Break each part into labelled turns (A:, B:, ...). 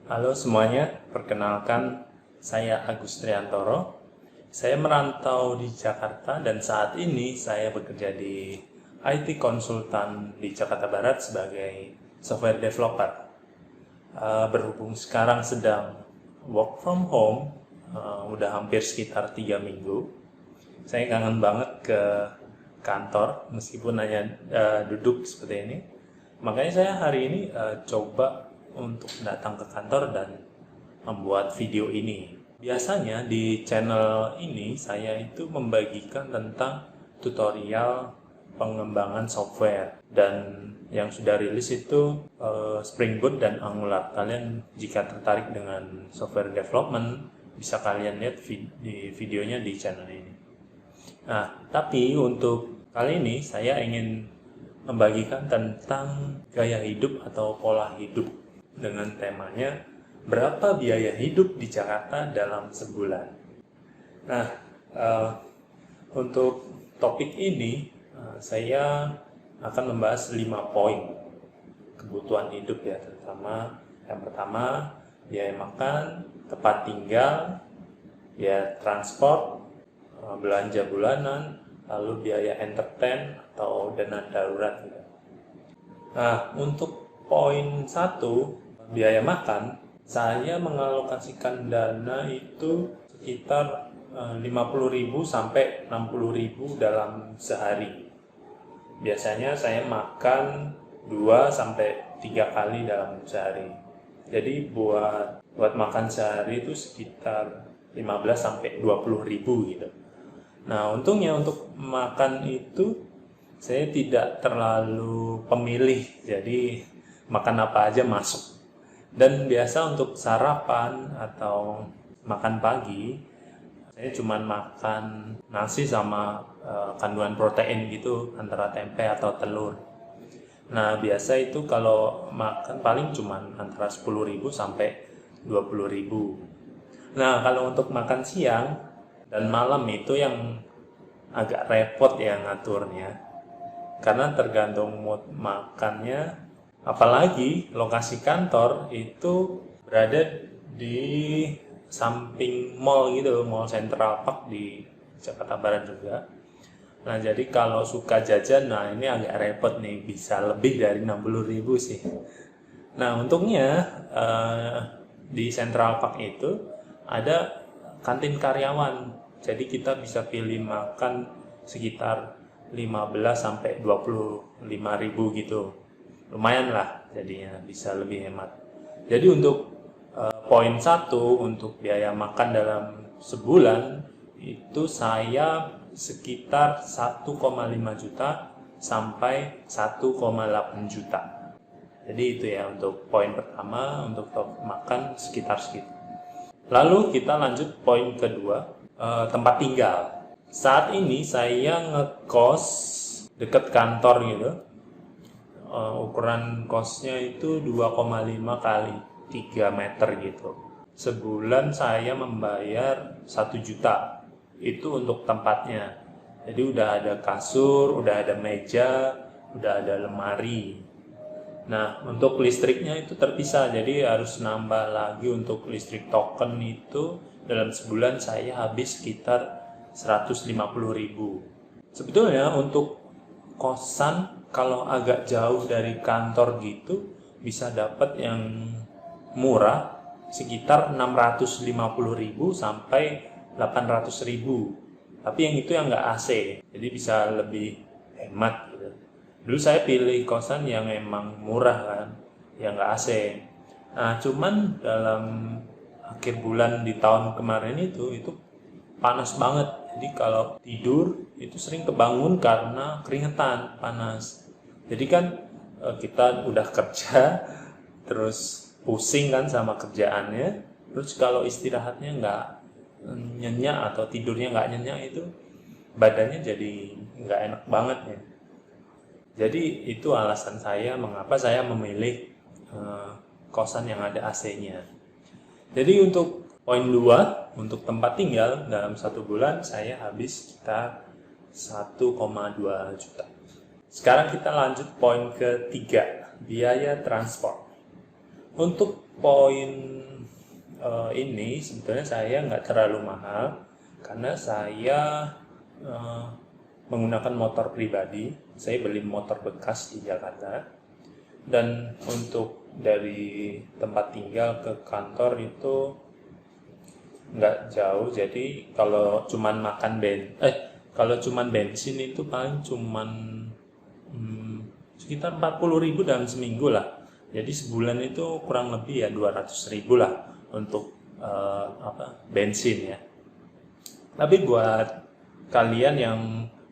A: Halo semuanya, perkenalkan saya Agus Triantoro. Saya merantau di Jakarta dan saat ini saya bekerja di IT konsultan di Jakarta Barat sebagai software developer. Berhubung sekarang sedang work from home, udah hampir sekitar 3 minggu, saya kangen banget ke kantor meskipun hanya duduk seperti ini. Makanya saya hari ini coba untuk datang ke kantor dan membuat video ini. Biasanya di channel ini saya itu membagikan tentang tutorial pengembangan software dan yang sudah rilis itu Spring Boot dan Angular. Kalian jika tertarik dengan software development bisa kalian lihat di videonya di channel ini. Nah, tapi untuk kali ini saya ingin membagikan tentang gaya hidup atau pola hidup dengan temanya berapa biaya hidup di Jakarta dalam sebulan. Nah, untuk topik ini saya akan membahas 5 poin kebutuhan hidup ya, terutama yang pertama biaya makan, tempat tinggal, biaya transport, belanja bulanan, lalu biaya entertain atau dana darurat. Nah, untuk poin 1, biaya makan, saya mengalokasikan dana itu sekitar 50.000 sampai 60.000 dalam sehari. Biasanya saya makan 2 sampai 3 kali dalam sehari. Jadi buat makan sehari itu sekitar 15 sampai 20.000 gitu. Nah, untungnya untuk makan itu saya tidak terlalu pemilih, jadi makan apa aja masuk. Dan biasa untuk sarapan atau makan pagi, saya cuma makan nasi sama kandungan protein gitu, antara tempe atau telur. Nah, biasa itu kalau makan paling cuma antara 10.000 sampai 20.000. Nah, kalau untuk makan siang dan malam itu yang agak repot ya ngaturnya, karena tergantung mood makannya, apalagi lokasi kantor itu berada di samping mall gitu, Mall Central Park di Jakarta Barat juga. Nah, jadi kalau suka jajan, nah ini agak repot nih, bisa lebih dari 60.000 sih. Nah, untungnya di Central Park itu ada kantin karyawan. Jadi kita bisa pilih makan sekitar 15 sampai 25.000 gitu. Lumayan lah jadinya, bisa lebih hemat. Jadi untuk poin 1 untuk biaya makan dalam sebulan itu saya sekitar 1,5 juta sampai 1,8 juta. Jadi itu ya untuk poin pertama, untuk makan sekitar segitu. Lalu kita lanjut poin kedua, tempat tinggal. Saat ini saya ngekos deket kantor gitu. Ukuran kosnya itu 2,5 kali 3 meter gitu. Sebulan saya membayar 1 juta. Itu untuk tempatnya. Jadi udah ada kasur, udah ada meja, udah ada lemari. Nah, untuk listriknya itu terpisah, jadi harus nambah lagi untuk listrik token itu. Dalam sebulan saya habis sekitar 150.000. Sebetulnya untuk kosan kalau agak jauh dari kantor gitu bisa dapat yang murah sekitar 650.000 sampai 800.000. Tapi yang itu yang nggak AC, jadi bisa lebih hemat gitu. Dulu saya pilih kosan yang emang murah kan, yang nggak AC. Nah, cuman dalam akhir bulan di tahun kemarin itu panas banget. Jadi kalau tidur itu sering kebangun karena keringetan, panas. Jadi kan kita udah kerja, terus pusing kan sama kerjaannya. Terus kalau istirahatnya nggak nyenyak atau tidurnya nggak nyenyak itu badannya jadi nggak enak banget ya. Jadi itu alasan saya mengapa saya memilih kosan yang ada AC-nya. Jadi untuk poin 2, untuk tempat tinggal dalam 1 bulan saya habis sekitar 1,2 juta. Sekarang kita lanjut poin ketiga, biaya transport. Untuk poin ini sebetulnya saya nggak terlalu mahal karena saya menggunakan motor pribadi. Saya beli motor bekas di Jakarta, dan untuk dari tempat tinggal ke kantor itu nggak jauh. Jadi kalau cuman kalau cuman bensin itu paling cuman sekitar 40.000 dalam seminggu lah. Jadi sebulan itu kurang lebih ya 200.000 lah untuk bensin ya. Tapi buat kalian yang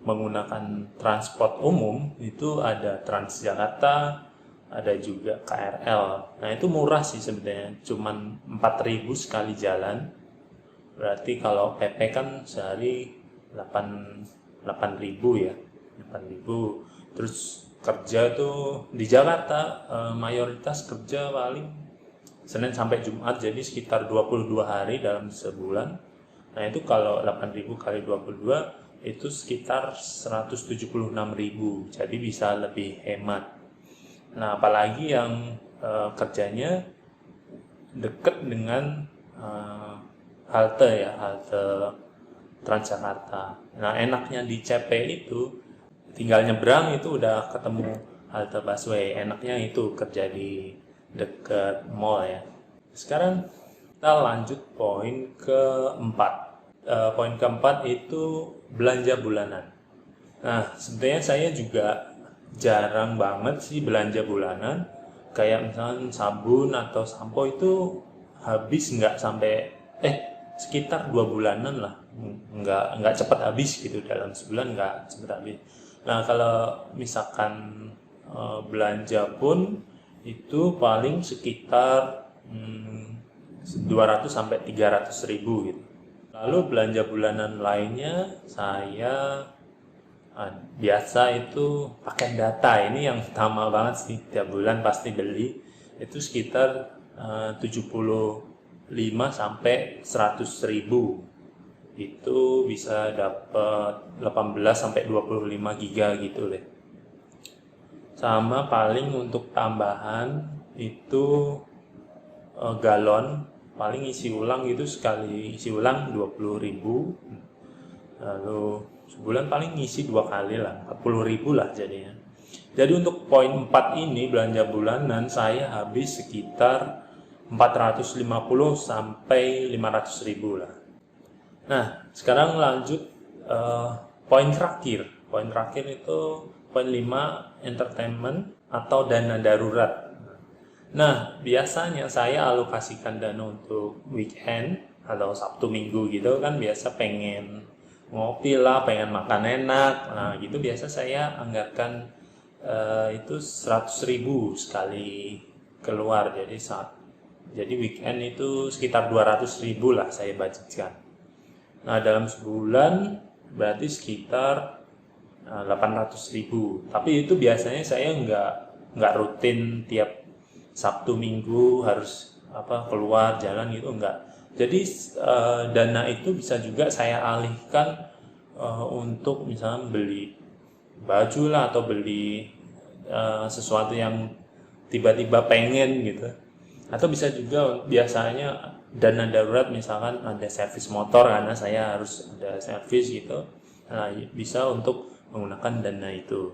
A: menggunakan transport umum itu ada Transjakarta, ada juga KRL. Nah itu murah sih sebenarnya, cuman 4.000 sekali jalan. Berarti kalau PP kan sehari 8.000 ya, 8.000. Terus kerja tuh di Jakarta mayoritas kerja paling Senin sampai Jumat, jadi sekitar 22 hari dalam sebulan. Nah itu kalau 8.000 kali 22 itu sekitar 176.000, jadi bisa lebih hemat. Nah apalagi yang kerjanya deket dengan halte Transjakarta. Nah enaknya di CP itu tinggal nyebrang itu udah ketemu halte busway. Enaknya itu kerja di deket mall ya. Sekarang kita lanjut poin keempat. Poin keempat itu belanja bulanan. Nah sebenarnya saya juga jarang banget sih belanja bulanan. Kayak misalnya sabun atau sampo itu habis nggak sampai sekitar 2 bulanan lah, nggak cepat habis gitu, dalam sebulan nggak cepat habis. Nah kalau misalkan belanja pun itu paling sekitar 200 sampai 300 ribu gitu. Lalu belanja bulanan lainnya saya biasa itu pakai data. Ini yang utama banget sih, tiap bulan pasti beli. Itu sekitar 75 sampai 100 ribu. Itu bisa dapat 18 sampai 25 giga gitu deh. Sama paling untuk tambahan itu galon, paling isi ulang itu sekali isi ulang 20.000. Lalu sebulan paling ngisi 2 kali lah, 40.000 lah jadinya. Jadi untuk poin 4 ini belanja bulanan saya habis sekitar 450 sampai 500.000 lah. Nah sekarang lanjut poin terakhir. Poin terakhir itu poin 5, entertainment atau dana darurat. Nah, biasanya saya alokasikan dana untuk weekend atau Sabtu Minggu gitu kan, biasa pengen ngopi lah, pengen makan enak. Nah, gitu biasa saya anggarkan itu 100.000 sekali keluar. Jadi weekend itu sekitar 200.000 lah saya budgetkan. Nah, dalam sebulan berarti sekitar 800.000. Tapi itu biasanya saya nggak rutin tiap Sabtu Minggu harus keluar jalan gitu, enggak. Jadi dana itu bisa juga saya alihkan untuk misalnya beli baju lah, atau beli sesuatu yang tiba-tiba pengen gitu. Atau bisa juga biasanya dana darurat, misalkan ada servis motor karena saya harus ada servis gitu. Nah, bisa untuk menggunakan dana itu.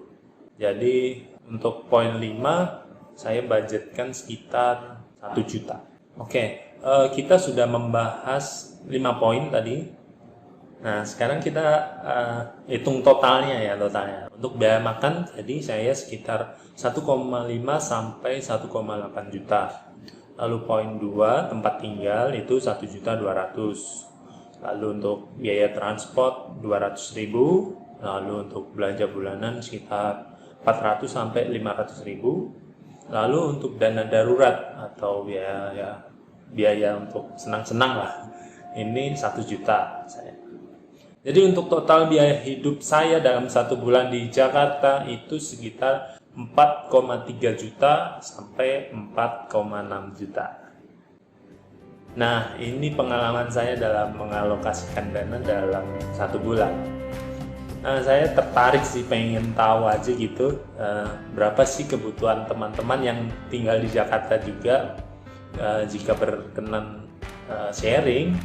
A: Jadi untuk poin 5 saya budgetkan sekitar 1 juta. Oke, kita sudah membahas 5 poin tadi. Nah, sekarang kita hitung totalnya ya, totalnya. Untuk biaya makan tadi saya sekitar 1,5 sampai 1,8 juta. Lalu poin 2, tempat tinggal itu 1.200.000. Lalu untuk biaya transport 200.000. Lalu untuk belanja bulanan sekitar 400 sampai 500.000. Lalu untuk dana darurat atau biaya untuk senang-senang lah, ini 1 juta saya. Jadi untuk total biaya hidup saya dalam 1 bulan di Jakarta itu sekitar 4,3 juta sampai 4,6 juta. Nah, ini pengalaman saya dalam mengalokasikan dana dalam 1 bulan. Nah, saya tertarik sih, pengen tahu aja gitu berapa sih kebutuhan teman-teman yang tinggal di Jakarta juga. jika berkenan sharing,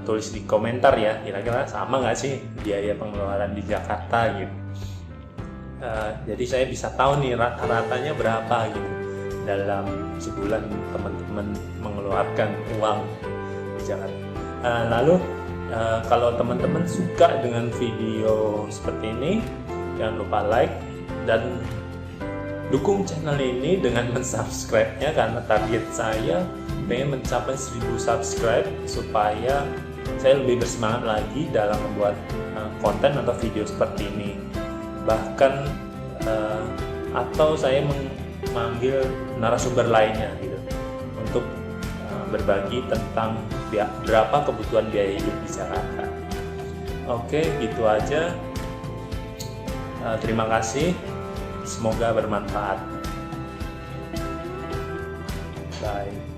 A: tulis di komentar ya, kira-kira sama nggak sih biaya pengeluaran di Jakarta gitu. Jadi saya bisa tahu nih rata-ratanya berapa gitu dalam sebulan teman-teman mengeluarkan uang di Jakarta. Lalu kalau teman-teman suka dengan video seperti ini, jangan lupa like dan dukung channel ini dengan mensubscribe-nya, karena target saya pengen mencapai 1000 subscribe supaya saya lebih bersemangat lagi dalam membuat konten atau video seperti ini. Bahkan atau saya memanggil narasumber lainnya gitu untuk berbagi tentang berapa kebutuhan biaya hidup di Jakarta. Oke, gitu aja. Terima kasih. Semoga bermanfaat. Bye.